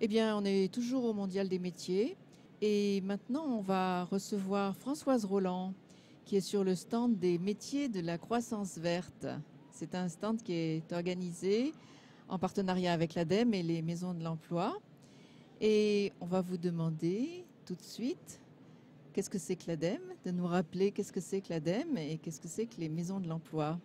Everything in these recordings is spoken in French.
Eh bien, on est toujours au Mondial des métiers et maintenant on va recevoir Françoise Roland qui est sur le stand des métiers de la croissance verte. C'est un stand qui est organisé en partenariat avec l'ADEME et les maisons de l'emploi. Et on va vous demander tout de suite qu'est-ce que c'est que l'ADEME, de nous rappeler qu'est-ce que c'est que l'ADEME et qu'est-ce que c'est que les maisons de l'emploi.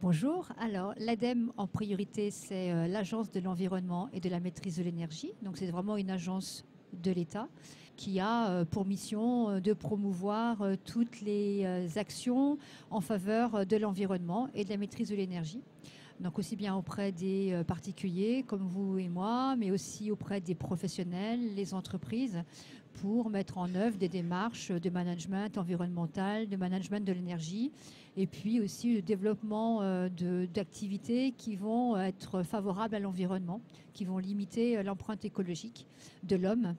Bonjour, alors l'ADEME en priorité c'est l'Agence de l'environnement et de la maîtrise de l'énergie, donc c'est vraiment une agence de l'État qui a pour mission de promouvoir toutes les actions en faveur de l'environnement et de la maîtrise de l'énergie. Donc aussi bien auprès des particuliers comme vous et moi, mais aussi auprès des professionnels, les entreprises, pour mettre en œuvre des démarches de management environnemental, de management de l'énergie, et puis aussi le développement d'activités qui vont être favorables à l'environnement, qui vont limiter l'empreinte écologique de l'homme.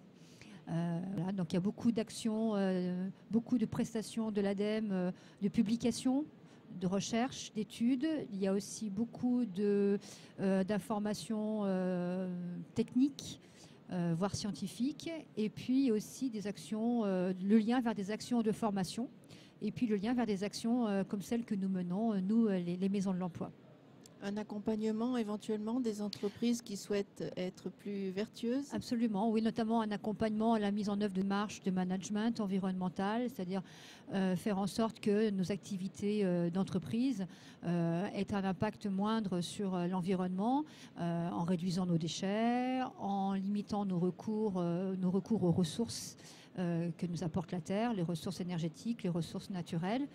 Voilà, donc il y a beaucoup d'actions, beaucoup de prestations de l'ADEME, de publications, de recherche, d'études. Il y a aussi beaucoup d'informations techniques, voire scientifiques, et puis aussi des actions, le lien vers des actions de formation, et puis le lien vers des actions comme celles que nous menons, nous, les maisons de l'emploi. Un accompagnement éventuellement des entreprises qui souhaitent être plus vertueuses? Absolument, oui, notamment un accompagnement à la mise en œuvre de marches de management environnemental, c'est-à-dire faire en sorte que nos activités d'entreprise aient un impact moindre sur l'environnement en réduisant nos déchets, en limitant nos recours aux ressources que nous apporte la Terre, les ressources énergétiques, les ressources naturelles,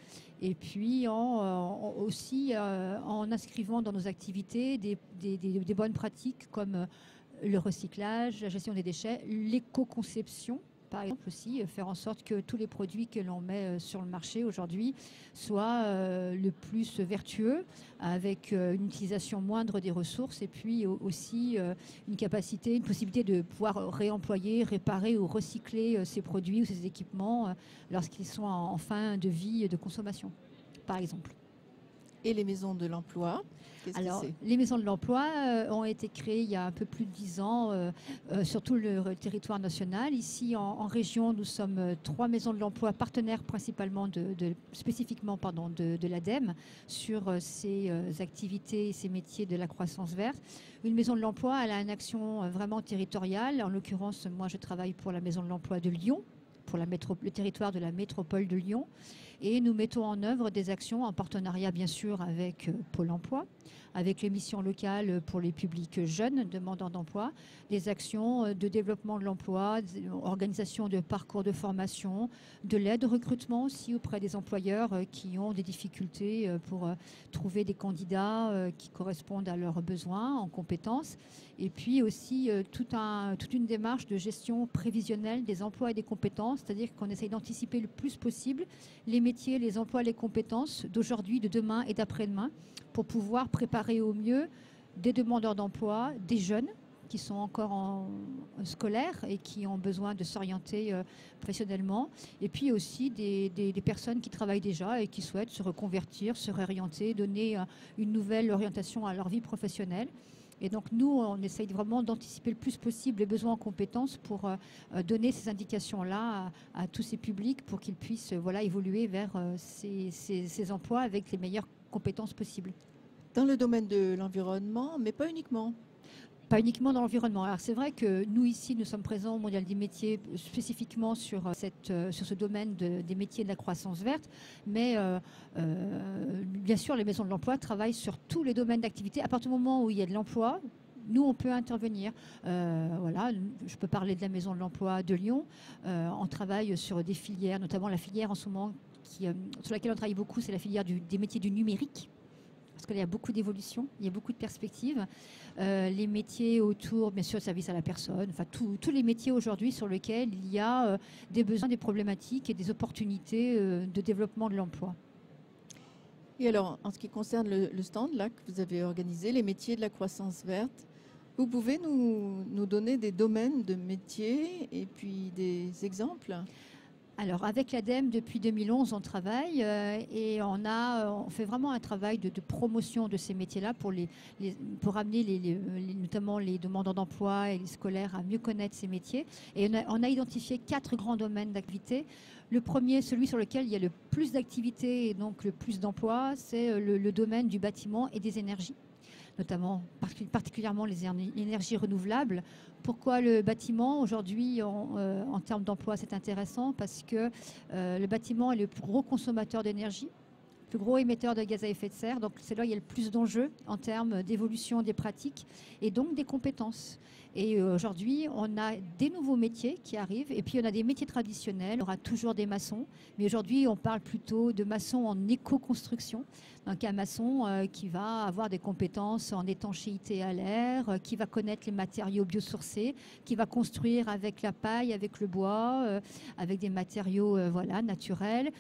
et puis aussi en inscrivant dans nos activités des bonnes pratiques comme le recyclage, la gestion des déchets, l'éco-conception, par exemple aussi, faire en sorte que tous les produits que l'on met sur le marché aujourd'hui soient le plus vertueux, avec une utilisation moindre des ressources, et puis aussi une possibilité de pouvoir réemployer, réparer ou recycler ces produits ou ces équipements lorsqu'ils sont en fin de vie de consommation, par exemple. Et les maisons de l'emploi, qu'est-ce que Alors, c'est? les maisons de l'emploi ont été créées il y a un peu plus de 10 ans sur tout le territoire national. Ici, en région, nous sommes 3 maisons de l'emploi partenaires principalement spécifiquement de l'ADEME sur ces activités et ces métiers de la croissance verte. Une maison de l'emploi, elle a une action vraiment territoriale. En l'occurrence, moi, je travaille pour la maison de l'emploi de Lyon, pour le territoire de la métropole de Lyon. Et nous mettons en œuvre des actions en partenariat bien sûr avec Pôle emploi, avec les missions locales pour les publics jeunes demandeurs d'emploi, des actions de développement de l'emploi, organisation de parcours de formation, de l'aide au recrutement aussi auprès des employeurs qui ont des difficultés pour trouver des candidats qui correspondent à leurs besoins en compétences. Et puis aussi toute une démarche de gestion prévisionnelle des emplois et des compétences, c'est-à-dire qu'on essaye d'anticiper le plus possible les métiers, les emplois, les compétences d'aujourd'hui, de demain et d'après-demain pour pouvoir préparer au mieux des demandeurs d'emploi, des jeunes qui sont encore en scolaire et qui ont besoin de s'orienter professionnellement, et puis aussi des personnes qui travaillent déjà et qui souhaitent se reconvertir, se réorienter, donner une nouvelle orientation à leur vie professionnelle. Et donc nous, on essaye vraiment d'anticiper le plus possible les besoins en compétences pour donner ces indications-là à tous ces publics pour qu'ils puissent évoluer vers ces emplois avec les meilleures compétences possibles. Dans le domaine de l'environnement, mais pas uniquement. Pas uniquement dans l'environnement. Alors c'est vrai que nous ici, nous sommes présents au Mondial des métiers spécifiquement sur ce domaine des métiers de la croissance verte, mais bien sûr les maisons de l'emploi travaillent sur tous les domaines d'activité. À partir du moment où il y a de l'emploi, nous, on peut intervenir. Voilà, je peux parler de la maison de l'emploi de Lyon. On travaille sur des filières, notamment la filière en ce moment sur laquelle on travaille beaucoup, c'est la filière des métiers du numérique. Parce qu'il y a beaucoup d'évolutions, il y a beaucoup de perspectives. Les métiers autour, bien sûr, service à la personne, enfin tous les métiers aujourd'hui sur lesquels il y a des besoins, des problématiques et des opportunités de développement de l'emploi. Et alors, en ce qui concerne le stand là que vous avez organisé, les métiers de la croissance verte, vous pouvez nous donner des domaines de métiers et puis des exemples? Alors, avec l'ADEME, depuis 2011, on travaille et on fait vraiment un travail de promotion de ces métiers-là pour amener notamment les demandeurs d'emploi et les scolaires à mieux connaître ces métiers. Et on a identifié 4 grands domaines d'activité. Le premier, celui sur lequel il y a le plus d'activités et donc le plus d'emplois, c'est le domaine du bâtiment et des énergies, notamment particulièrement les énergies renouvelables. Pourquoi le bâtiment aujourd'hui en termes d'emploi c'est intéressant? Parce que le bâtiment est le plus gros consommateur d'énergie, le plus gros émetteur de gaz à effet de serre, donc c'est là où il y a le plus d'enjeux en termes d'évolution des pratiques et donc des compétences. Et aujourd'hui, on a des nouveaux métiers qui arrivent et puis on a des métiers traditionnels. Il y aura toujours des maçons, mais aujourd'hui, on parle plutôt de maçons en éco-construction. Donc un maçon qui va avoir des compétences en étanchéité à l'air, qui va connaître les matériaux biosourcés, qui va construire avec la paille, avec le bois, avec des matériaux naturels.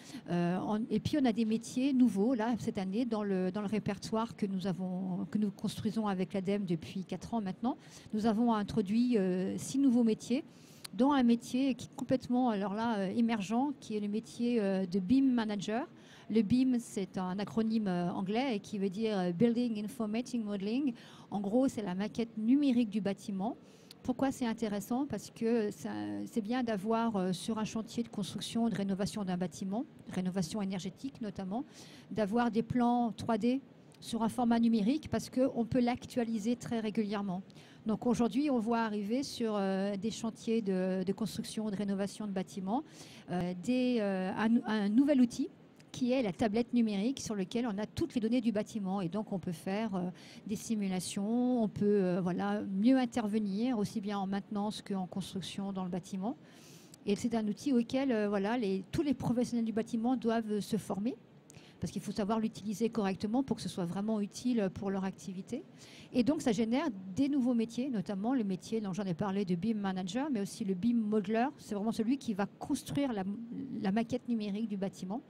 Et puis on a des métiers nouveaux, là, cette année, dans le répertoire que nous construisons avec l'ADEME depuis 4 ans maintenant. Nous avons introduit 6 nouveaux métiers, dont un métier qui est complètement émergent, qui est le métier de BIM Manager. Le BIM, c'est un acronyme anglais qui veut dire Building Information Modeling. En gros, c'est la maquette numérique du bâtiment. Pourquoi c'est intéressant? Parce que c'est bien d'avoir sur un chantier de construction, de rénovation d'un bâtiment, rénovation énergétique notamment, d'avoir des plans 3D sur un format numérique parce qu'on peut l'actualiser très régulièrement. Donc aujourd'hui, on voit arriver sur des chantiers de construction, de rénovation de bâtiments, un nouvel outil qui est la tablette numérique sur lequel on a toutes les données du bâtiment. Et donc, on peut faire des simulations, on peut mieux intervenir, aussi bien en maintenance qu'en construction dans le bâtiment. Et c'est un outil auquel tous les professionnels du bâtiment doivent se former, parce qu'il faut savoir l'utiliser correctement pour que ce soit vraiment utile pour leur activité. Et donc, ça génère des nouveaux métiers, notamment le métier dont j'en ai parlé de BIM Manager, mais aussi le BIM Modeler. C'est vraiment celui qui va construire la maquette numérique du bâtiment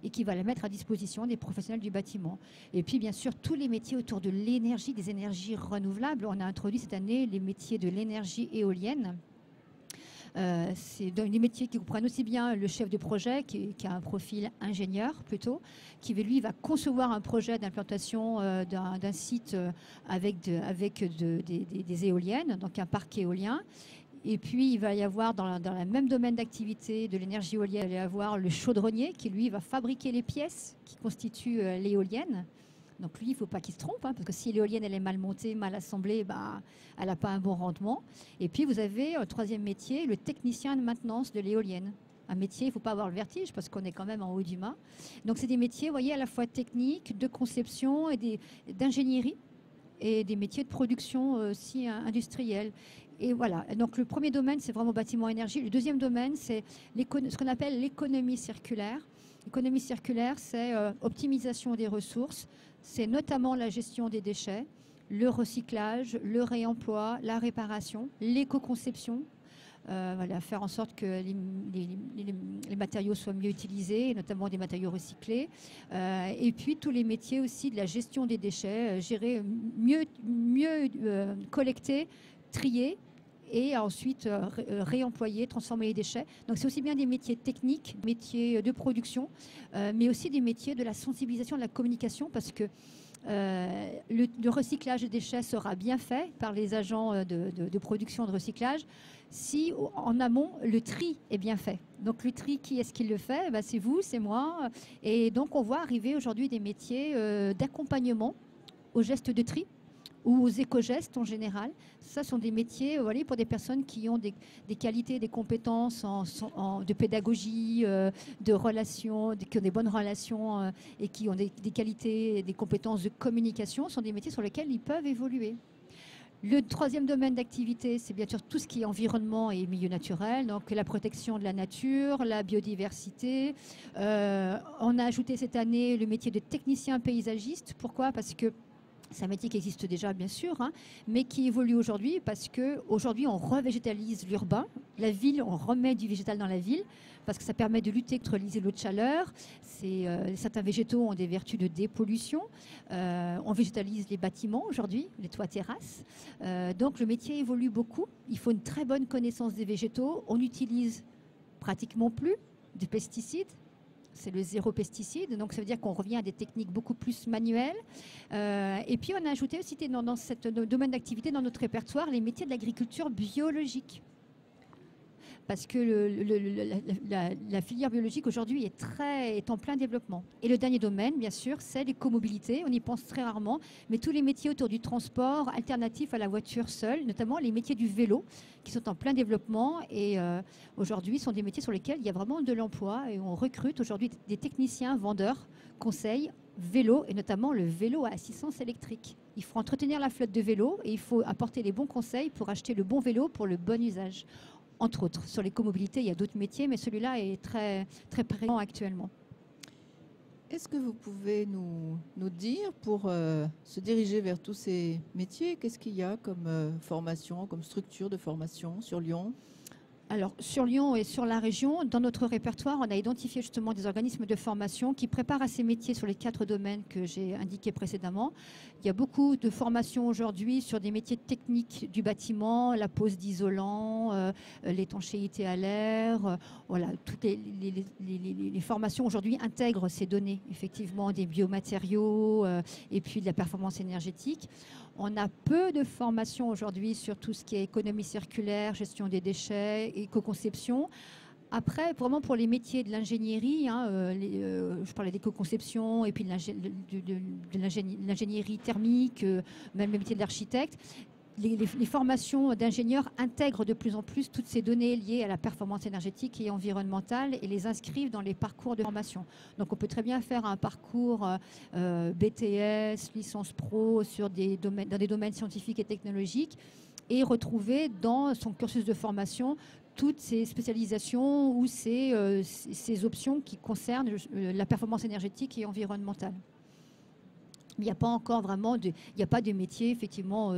et qui va la mettre à disposition des professionnels du bâtiment. Et puis, bien sûr, tous les métiers autour de l'énergie, des énergies renouvelables. On a introduit cette année les métiers de l'énergie éolienne. C'est des métiers qui comprennent aussi bien le chef de projet, qui a un profil ingénieur plutôt, qui lui va concevoir un projet d'implantation d'un site avec des éoliennes, donc un parc éolien. Et puis, il va y avoir dans le même domaine d'activité de l'énergie éolienne, il va y avoir le chaudronnier qui, lui, va fabriquer les pièces qui constituent l'éolienne. Donc lui, il ne faut pas qu'il se trompe, parce que si l'éolienne elle est mal montée, mal assemblée, elle n'a pas un bon rendement. Et puis vous avez un troisième métier, le technicien de maintenance de l'éolienne. Un métier, il ne faut pas avoir le vertige parce qu'on est quand même en haut du mât. Donc c'est des métiers, vous voyez, à la fois techniques, de conception et d'ingénierie et des métiers de production aussi industrielle. Et voilà, donc le premier domaine, c'est vraiment bâtiment énergie. Le deuxième domaine, c'est ce qu'on appelle l'économie circulaire. L'économie circulaire, c'est optimisation des ressources, c'est notamment la gestion des déchets, le recyclage, le réemploi, la réparation, l'éco-conception, faire en sorte que les matériaux soient mieux utilisés, notamment des matériaux recyclés. Et puis tous les métiers aussi de la gestion des déchets, gérer mieux collecter, trier, et ensuite réemployer, transformer les déchets. Donc c'est aussi bien des métiers techniques, métiers de production, mais aussi des métiers de la sensibilisation, de la communication, parce que le recyclage des déchets sera bien fait par les agents de production de recyclage si en amont le tri est bien fait. Donc le tri, qui est-ce qui le fait? C'est vous, c'est moi. Et donc on voit arriver aujourd'hui des métiers d'accompagnement aux gestes de tri ou aux éco-gestes en général. Ça sont des métiers pour des personnes qui ont des qualités, des compétences de pédagogie, de relations, qui ont des bonnes relations et qui ont des qualités et des compétences de communication. Ce sont des métiers sur lesquels ils peuvent évoluer. Le troisième domaine d'activité, c'est bien sûr tout ce qui est environnement et milieu naturel, donc la protection de la nature, la biodiversité. On a ajouté cette année le métier de technicien paysagiste. Pourquoi? Parce que c'est un métier qui existe déjà, bien sûr, mais qui évolue aujourd'hui parce qu'aujourd'hui, on revégétalise l'urbain. La ville, on remet du végétal dans la ville parce que ça permet de lutter contre les îlots de chaleur. Certains végétaux ont des vertus de dépollution. On végétalise les bâtiments aujourd'hui, les toits terrasses. Donc le métier évolue beaucoup. Il faut une très bonne connaissance des végétaux. On n'utilise pratiquement plus des pesticides. C'est le zéro pesticide, donc ça veut dire qu'on revient à des techniques beaucoup plus manuelles. Et puis on a ajouté aussi dans ce domaine d'activité, dans notre répertoire, les métiers de l'agriculture biologique. Parce que la filière biologique aujourd'hui est en plein développement. Et le dernier domaine, bien sûr, c'est l'écomobilité. On y pense très rarement, mais tous les métiers autour du transport alternatif à la voiture seule, notamment les métiers du vélo, qui sont en plein développement et aujourd'hui sont des métiers sur lesquels il y a vraiment de l'emploi. Et on recrute aujourd'hui des techniciens, vendeurs, conseils, vélo, et notamment le vélo à assistance électrique. Il faut entretenir la flotte de vélos et il faut apporter les bons conseils pour acheter le bon vélo pour le bon usage. Entre autres, sur l'écomobilité, il y a d'autres métiers, mais celui-là est très, très présent actuellement. Est-ce que vous pouvez nous dire, pour se diriger vers tous ces métiers, qu'est-ce qu'il y a comme formation, comme structure de formation sur Lyon ? Alors, sur Lyon et sur la région, dans notre répertoire, on a identifié justement des organismes de formation qui préparent à ces métiers sur les 4 domaines que j'ai indiqués précédemment. Il y a beaucoup de formations aujourd'hui sur des métiers techniques du bâtiment, la pose d'isolants, l'étanchéité à l'air. Voilà, toutes les formations aujourd'hui intègrent ces données, effectivement, des biomatériaux et puis de la performance énergétique. On a peu de formations aujourd'hui sur tout ce qui est économie circulaire, gestion des déchets, éco-conception. Après, vraiment pour les métiers de l'ingénierie, je parlais d'éco-conception et puis de l'ingénierie thermique, même les métiers d'architecte. Les formations d'ingénieurs intègrent de plus en plus toutes ces données liées à la performance énergétique et environnementale et les inscrivent dans les parcours de formation. Donc on peut très bien faire un parcours BTS, licence pro dans des domaines scientifiques et technologiques et retrouver dans son cursus de formation toutes ces spécialisations ou ces options qui concernent la performance énergétique et environnementale. Il n'y a pas encore vraiment il n'y a pas de métier effectivement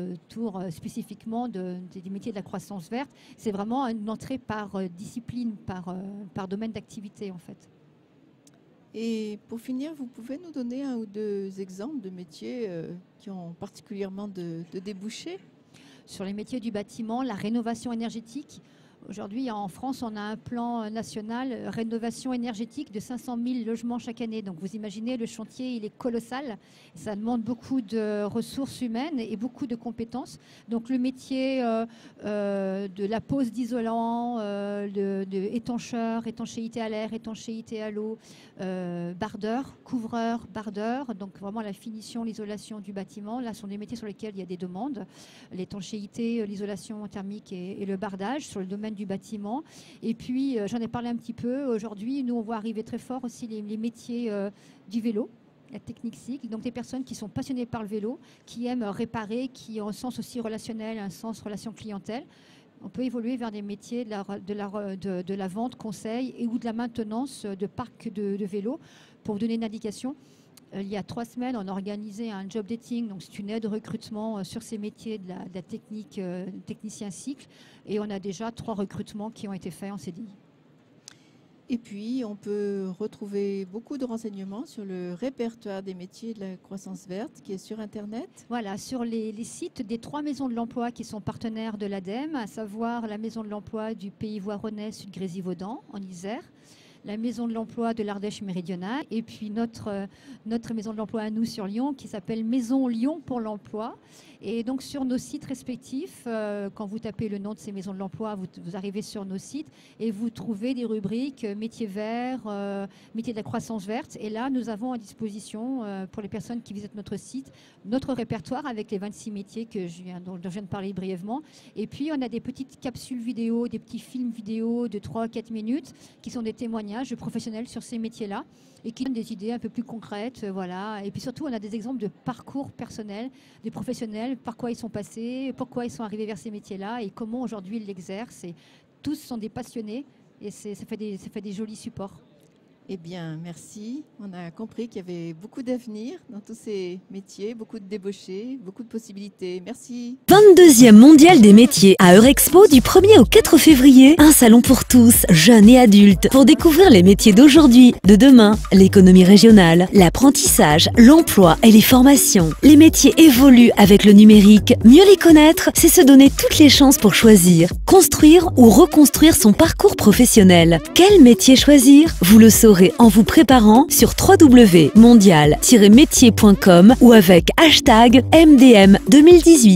spécifiquement des métiers de la croissance verte. C'est vraiment une entrée par discipline, par domaine d'activité en fait. Et pour finir, vous pouvez nous donner 1 ou 2 exemples de métiers qui ont particulièrement de débouchés ? Sur les métiers du bâtiment, la rénovation énergétique. Aujourd'hui, en France, on a un plan national rénovation énergétique de 500 000 logements chaque année. Donc, vous imaginez, le chantier, il est colossal. Ça demande beaucoup de ressources humaines et beaucoup de compétences. Donc, le métier de la pose d'isolant, de étancheur, étanchéité à l'air, étanchéité à l'eau, bardeur, couvreur, bardeur. Donc, vraiment la finition, l'isolation du bâtiment. Là, ce sont des métiers sur lesquels il y a des demandes. L'étanchéité, l'isolation thermique et le bardage sur le domaine du bâtiment. Et puis, j'en ai parlé un petit peu. Aujourd'hui, nous, on voit arriver très fort aussi les métiers du vélo, la technique cycle. Donc, des personnes qui sont passionnées par le vélo, qui aiment réparer, qui ont un sens aussi relationnel, un sens relation clientèle. On peut évoluer vers des métiers de la vente, conseil et ou de la maintenance de parcs de vélos. Pour vous donner une indication, il y a 3 semaines, on a organisé un job dating, donc c'est une aide au recrutement sur ces métiers de la technique, technicien cycle, et on a déjà 3 recrutements qui ont été faits en CDI. Et puis, on peut retrouver beaucoup de renseignements sur le répertoire des métiers de la croissance verte qui est sur Internet. Voilà, sur les sites des 3 maisons de l'emploi qui sont partenaires de l'ADEME, à savoir la maison de l'emploi du Pays Voironnais Sud-Grésivaudan en Isère, la maison de l'emploi de l'Ardèche méridionale et puis notre maison de l'emploi à nous sur Lyon qui s'appelle Maison Lyon pour l'emploi. Et donc sur nos sites respectifs, quand vous tapez le nom de ces maisons de l'emploi, vous arrivez sur nos sites et vous trouvez des rubriques métiers verts, métiers de la croissance verte. Et là, nous avons à disposition pour les personnes qui visitent notre site, notre répertoire avec les 26 métiers dont je viens de parler brièvement. Et puis, on a des petites capsules vidéo, des petits films vidéo de 3-4 minutes qui sont des témoignages de professionnels sur ces métiers-là et qui donnent des idées un peu plus concrètes. Voilà. Et puis surtout, on a des exemples de parcours personnels des professionnels, par quoi ils sont passés, pourquoi ils sont arrivés vers ces métiers-là et comment aujourd'hui ils l'exercent. Et tous sont des passionnés et ça fait des jolis supports. Eh bien, merci. On a compris qu'il y avait beaucoup d'avenir dans tous ces métiers, beaucoup de débauchés, beaucoup de possibilités. Merci. 22e mondial des métiers à Eurexpo du 1er au 4 février. Un salon pour tous, jeunes et adultes, pour découvrir les métiers d'aujourd'hui, de demain, l'économie régionale, l'apprentissage, l'emploi et les formations. Les métiers évoluent avec le numérique. Mieux les connaître, c'est se donner toutes les chances pour choisir, construire ou reconstruire son parcours professionnel. Quel métier choisir? Vous le saurez en vous préparant sur www.mondial-métier.com ou avec #MDM 2018.